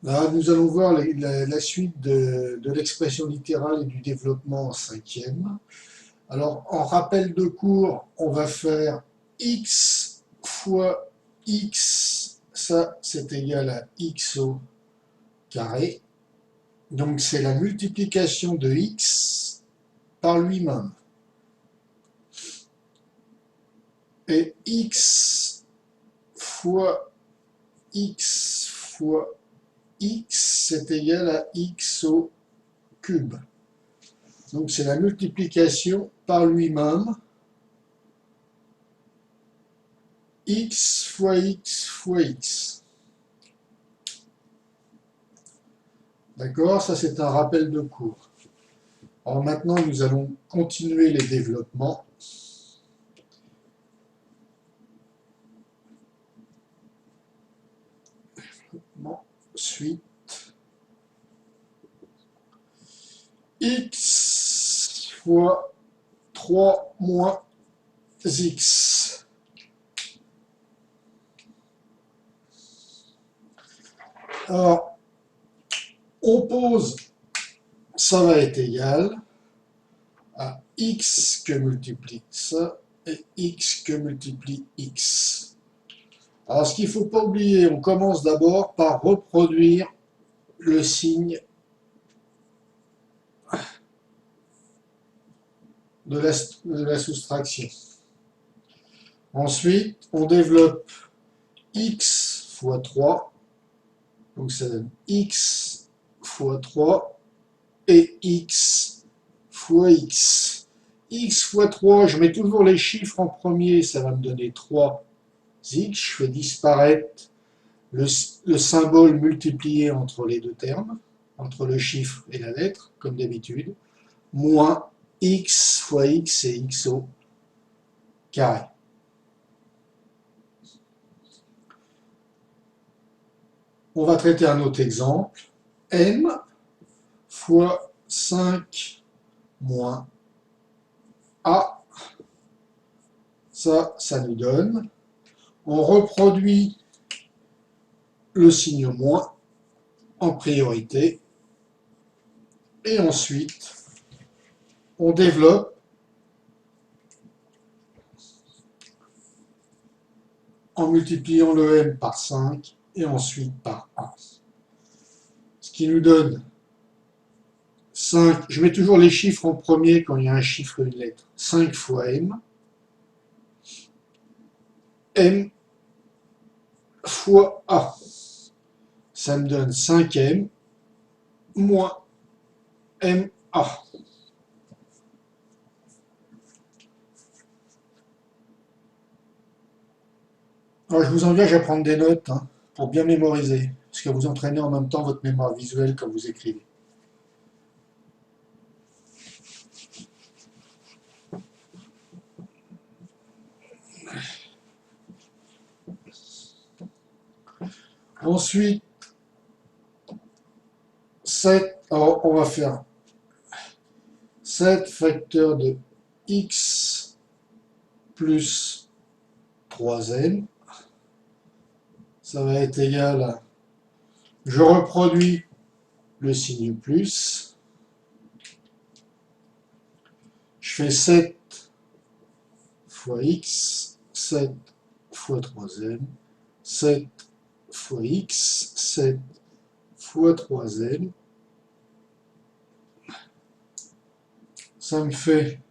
Là, nous allons voir la suite de l'expression littérale et du développement en cinquième. Alors, en rappel de cours, on va faire x fois x, ça c'est égal à x au carré. Donc c'est la multiplication de x par lui-même. Et x fois x fois x, c'est égal à x au cube. Donc c'est la multiplication par lui-même, x fois x fois x. D'accord? Ça c'est un rappel de cours. Alors maintenant nous allons continuer les développements. Suite. X fois 3 moins x. Alors, on pose, ça va être égal à x que multiplie ça et x que multiplie x. Alors, ce qu'il ne faut pas oublier, on commence d'abord par reproduire le signe de la soustraction. Ensuite, on développe x fois 3, donc ça donne x fois 3 et x fois x. X fois 3, je mets toujours les chiffres en premier, ça va me donner 3x. Je fais disparaître le symbole multiplié entre les deux termes, entre le chiffre et la lettre, comme d'habitude, moins x fois x et x au carré. On va traiter un autre exemple. M fois 5 moins A. Ça nous donne. On reproduit le signe moins en priorité. Et ensuite, on développe en multipliant le m par 5 et ensuite par A. Ce qui nous donne 5, je mets toujours les chiffres en premier quand il y a un chiffre et une lettre. 5 fois m, m fois A. Ça me donne 5m moins MA. Alors, je vous engage à prendre des notes pour bien mémoriser, parce que vous entraînez en même temps votre mémoire visuelle quand vous écrivez. Ensuite, 7, alors on va faire 7 facteurs de x plus 3n. Ça va être égal à, je reproduis le signe plus, je fais 7 fois x, 7 fois 3n, 7 fois x, 7 fois 3n. Ça me fait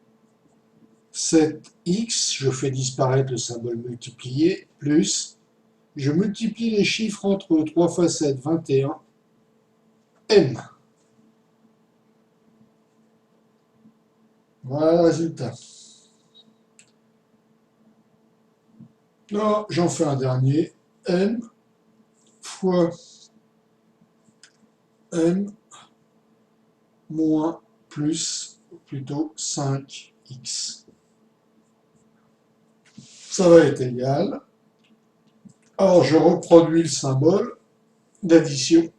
7x, je fais disparaître le symbole multiplié, plus, je multiplie les chiffres entre eux, 3 fois 7, 21, m. Voilà le résultat. Là, j'en fais un dernier, m fois m moins plus, plutôt 5x. Ça va être égal. Alors, je reproduis le symbole d'addition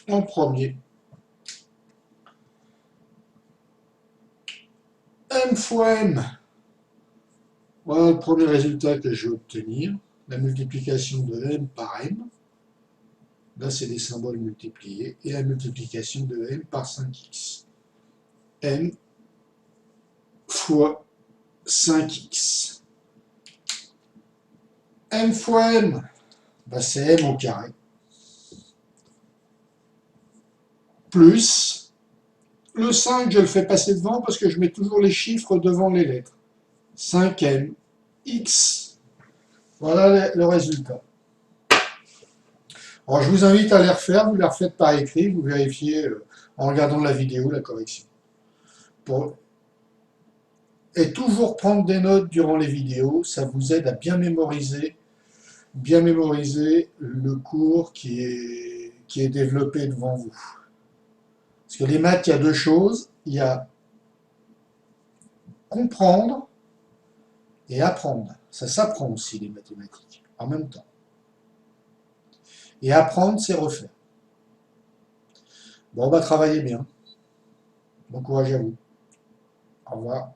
en premier. M fois m. Voilà le premier résultat que je vais obtenir, la multiplication de m par m. Là, c'est des symboles multipliés. Et la multiplication de m par 5x. M fois 5x. M fois m, ben, c'est m au carré. Plus, le 5, je le fais passer devant parce que je mets toujours les chiffres devant les lettres. 5m, x. Voilà le résultat. Alors, je vous invite à les refaire, vous les refaites par écrit, vous vérifiez en regardant la vidéo la correction. Et toujours prendre des notes durant les vidéos, ça vous aide à bien mémoriser le cours qui est développé devant vous. Parce que les maths, il y a deux choses, il y a comprendre et apprendre. Ça s'apprend aussi les mathématiques, en même temps. Et apprendre, c'est refaire. Bon, on va travailler bien. Bon courage à vous. Au revoir.